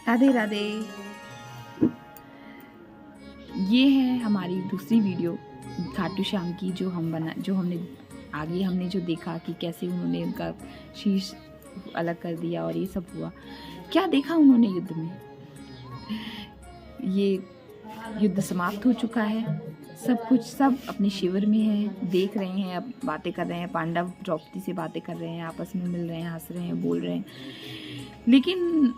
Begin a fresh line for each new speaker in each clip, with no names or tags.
राधे राधे। ये है हमारी दूसरी वीडियो खाटू श्याम की, जो हमने जो देखा कि कैसे उन्होंने उनका शीश अलग कर दिया और ये सब हुआ। क्या देखा उन्होंने युद्ध में? ये युद्ध समाप्त हो चुका है, सब अपने शिविर में है, देख रहे हैं, अब बातें कर रहे हैं। पांडव द्रौपदी से बातें कर रहे हैं, आपस में मिल रहे हैं, हंस रहे हैं, बोल रहे हैं। लेकिन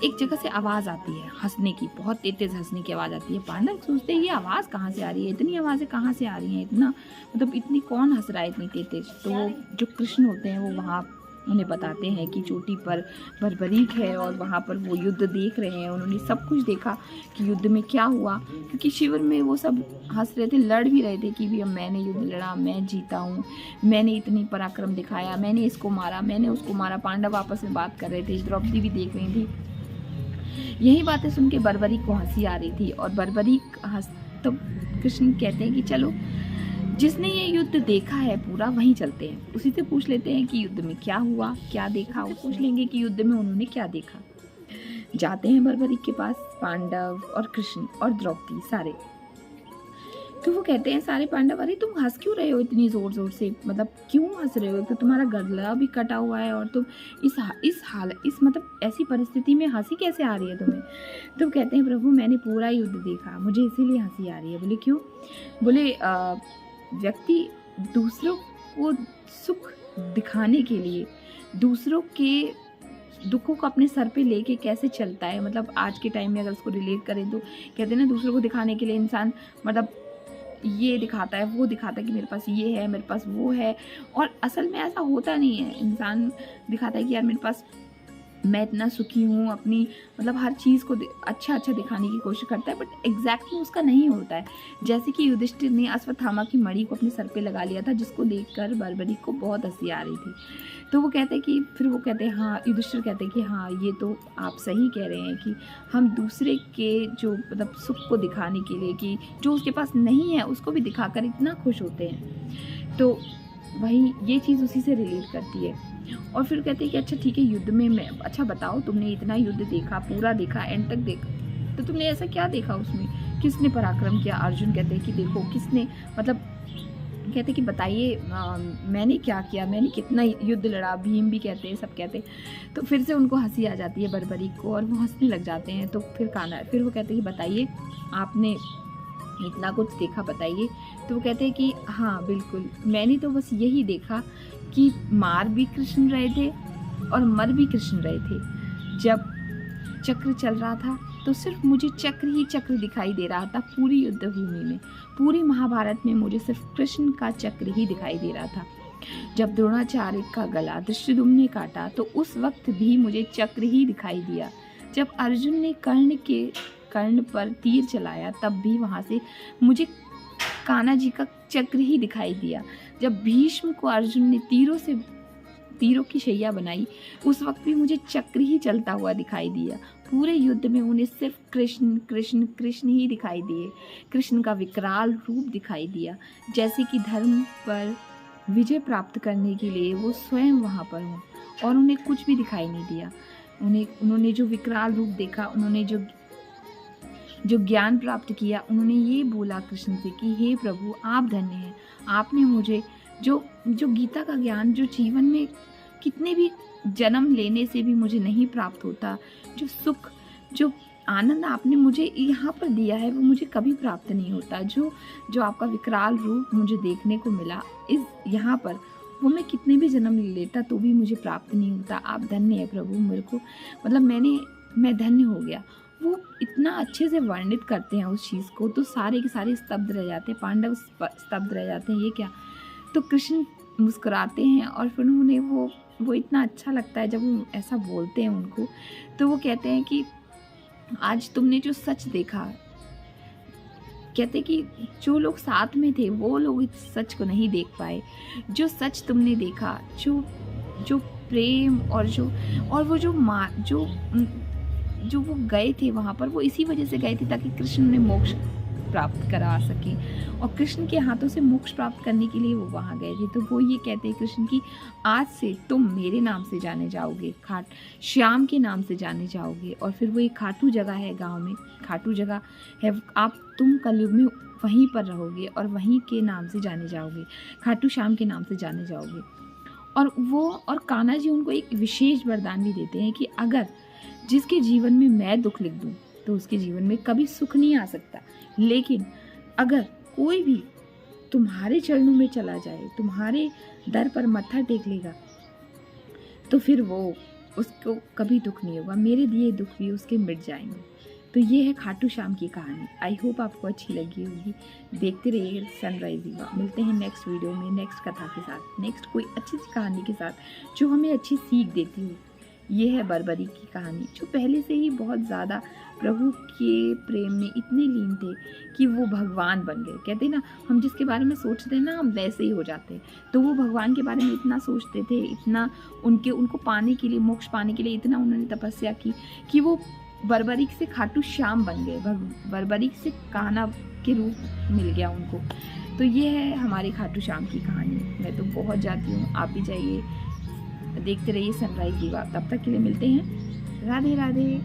एक जगह से आवाज़ आती है हंसने की, बहुत तेज हंसने की आवाज़ आती है। पांडव सोचते हैं ये आवाज़ कहाँ से आ रही है, इतनी आवाज़ें कहाँ से आ रही हैं, इतना मतलब इतनी कौन हंस रहा है इतनी तेज। तो वो जो कृष्ण होते हैं वो वहाँ उन्हें बताते हैं कि चोटी पर बर्बरीक है और वहाँ पर वो युद्ध देख रहे हैं। उन्होंने सब कुछ देखा कि युद्ध में क्या हुआ, क्योंकि शिविर में वो सब हंस रहे थे, लड़ भी रहे थे कि भी अब मैंने युद्ध लड़ा, मैं जीता हूँ, मैंने इतनी पराक्रम दिखाया, मैंने इसको मारा, मैंने उसको मारा। पांडव आपस में बात कर रहे थे, द्रौपदी भी देख रही थी। यही बातें सुन के बर्बरीक को हंसी आ रही थी और बर्बरीक हंस तो कृष्ण कहते हैं कि चलो जिसने ये युद्ध देखा है पूरा वहीं चलते हैं, उसी से पूछ लेते हैं कि युद्ध में क्या हुआ, क्या देखा। वो पूछ लेंगे कि युद्ध में उन्होंने क्या देखा। जाते हैं बर्बरीक के पास, पांडव और कृष्ण और द्रौपदी सारे। तो वो कहते हैं सारे पांडव, अरे तुम हंस क्यों रहे हो इतनी ज़ोर ज़ोर से, मतलब क्यों हंस रहे हो? तो तुम्हारा गला भी कटा हुआ है और तुम इस मतलब ऐसी परिस्थिति में हंसी कैसे आ रही है तुम्हें? तो कहते हैं प्रभु मैंने पूरा युद्ध देखा, मुझे इसीलिए हंसी आ रही है। बोले क्यों? बोले व्यक्ति दूसरों को सुख दिखाने के लिए दूसरों के दुखों को अपने सर पे लेके कैसे चलता है। मतलब आज के टाइम में अगर उसको रिलेट करें तो कहते हैं ना, दूसरों को दिखाने के लिए इंसान मतलब ये दिखाता है, वो दिखाता है कि मेरे पास ये है, मेरे पास वो है, और असल में ऐसा होता नहीं है। इंसान दिखाता है कि यार मेरे पास मैं इतना सुखी हूँ, अपनी मतलब हर चीज़ को अच्छा दिखाने की कोशिश करता है, बट एग्जैक्टली उसका नहीं होता है। जैसे कि युधिष्ठिर ने अश्वत्थामा की मणि को अपने सर पे लगा लिया था, जिसको देखकर बर्बरीक को बहुत हंसी आ रही थी। तो वो कहते हैं कि फिर वो कहते हैं हाँ, युधिष्ठिर कहते हैं कि हाँ ये तो आप सही कह रहे हैं कि हम दूसरे के जो मतलब सुख को दिखाने के लिए कि जो उसके पास नहीं है उसको भी दिखाकर इतना खुश होते हैं। तो वही ये चीज़ उसी से रिलेट करती है। और फिर कहते हैं कि अच्छा ठीक है, युद्ध में मैं अच्छा बताओ, तुमने इतना युद्ध देखा, पूरा देखा, एंड तक देखा, तो तुमने ऐसा क्या देखा उसमें, किसने पराक्रम किया? अर्जुन कहते हैं कि देखो किसने मतलब कहते हैं कि बताइए मैंने क्या किया, मैंने कितना युद्ध लड़ा। भीम भी कहते हैं, सब कहते हैं। तो फिर से उनको हंसी आ जाती है बर्बरीक को और वो हंसने लग जाते हैं। तो फिर वो कहते हैं कि बताइए आपने इतना कुछ देखा, बताइए। तो वो कहते हैं कि हाँ बिल्कुल, मैंने तो बस यही देखा कि मार भी कृष्ण रहे थे और मर भी कृष्ण रहे थे। जब चक्र चल रहा था तो सिर्फ मुझे चक्र ही चक्र दिखाई दे रहा था पूरी युद्ध भूमि में, पूरी महाभारत में मुझे सिर्फ कृष्ण का चक्र ही दिखाई दे रहा था। जब द्रोणाचार्य का गला धृष्टद्युम्न ने काटा तो उस वक्त भी मुझे चक्र ही दिखाई दिया। जब अर्जुन ने कर्ण पर तीर चलाया तब भी वहाँ से मुझे कान्हा जी का चक्र ही दिखाई दिया। जब भीष्म को अर्जुन ने तीरों की शैया बनाई उस वक्त भी मुझे चक्र ही चलता हुआ दिखाई दिया। पूरे युद्ध में उन्हें सिर्फ कृष्ण कृष्ण कृष्ण ही दिखाई दिए। कृष्ण का विकराल रूप दिखाई दिया, जैसे कि धर्म पर विजय प्राप्त करने के लिए वो स्वयं वहाँ पर हों, और उन्हें कुछ भी दिखाई नहीं दिया। उन्होंने जो विकराल रूप देखा, उन्होंने जो ज्ञान प्राप्त किया, उन्होंने ये बोला कृष्ण से कि हे प्रभु आप धन्य हैं, आपने मुझे जो गीता का ज्ञान जो जीवन में कितने भी जन्म लेने से भी मुझे नहीं प्राप्त होता, जो सुख जो आनंद आपने मुझे यहाँ पर दिया है वो मुझे कभी प्राप्त नहीं होता। जो आपका विकराल रूप मुझे देखने को मिला इस यहाँ पर, वो मैं कितने भी जन्म ले लेता तो भी मुझे प्राप्त नहीं होता। आप धन्य है प्रभु, मेरे को मतलब मैं धन्य हो गया। वो इतना अच्छे से वर्णित करते हैं उस चीज़ को, तो सारे के सारे स्तब्ध रह जाते हैं, पांडव स्तब्ध रह जाते हैं, ये क्या। तो कृष्ण मुस्कुराते हैं और फिर उन्हें वो इतना अच्छा लगता है जब वो ऐसा बोलते हैं उनको। तो वो कहते हैं कि आज तुमने जो सच देखा, कहते कि जो लोग साथ में थे वो लोग इस सच को नहीं देख पाए। जो सच तुमने देखा, जो प्रेम और जो वो गए थे वहाँ पर, वो इसी वजह से गए थे ताकि कृष्ण उन्हें मोक्ष प्राप्त करा सकें। और कृष्ण के हाथों से मोक्ष प्राप्त करने के लिए वो वहाँ गए थे। तो वो ये कहते हैं कृष्ण की, आज से तुम मेरे नाम से जाने जाओगे, श्याम के नाम से जाने जाओगे। और फिर वो एक खाटू जगह है गाँव में, खाटू जगह है, तुम कलयुग में वहीं पर रहोगे और वहीं के नाम से जाने जाओगे, खाटू श्याम के नाम से जाने जाओगे। और कान्हा जी उनको एक विशेष वरदान भी देते हैं कि अगर जिसके जीवन में मैं दुख लिख दूं तो उसके जीवन में कभी सुख नहीं आ सकता, लेकिन अगर कोई भी तुम्हारे चरणों में चला जाए, तुम्हारे दर पर मत्था टेक लेगा, तो फिर वो उसको कभी दुख नहीं होगा, मेरे दिए दुख भी उसके मिट जाएंगे। तो ये है खाटू श्याम की कहानी। आई होप आपको अच्छी लगी होगी। देखते रहिए सनराइज रीवा। मिलते हैं नेक्स्ट वीडियो में नेक्स्ट कथा के साथ, नेक्स्ट कोई अच्छी सी कहानी के साथ जो हमें अच्छी सीख देती हो। ये है बर्बरी की कहानी, जो पहले से ही बहुत ज़्यादा प्रभु के प्रेम में इतने लीन थे कि वो भगवान बन गए। कहते हैं ना, हम जिसके बारे में सोचते हैं ना, हम वैसे ही हो जाते हैं। तो वो भगवान के बारे में इतना सोचते थे, इतना उनको पाने के लिए, मोक्ष पाने के लिए इतना उन्होंने तपस्या की कि वो बर्बरीक से खाटू श्याम बन गए, बर्बरीक से कान्हा के रूप मिल गया उनको। तो ये है हमारे खाटू श्याम की कहानी। मैं तो बहुत जाती हूँ, आप भी जाइए, देखते रहिए सनराइज रीवा। तब तक के लिए मिलते हैं, राधे राधे।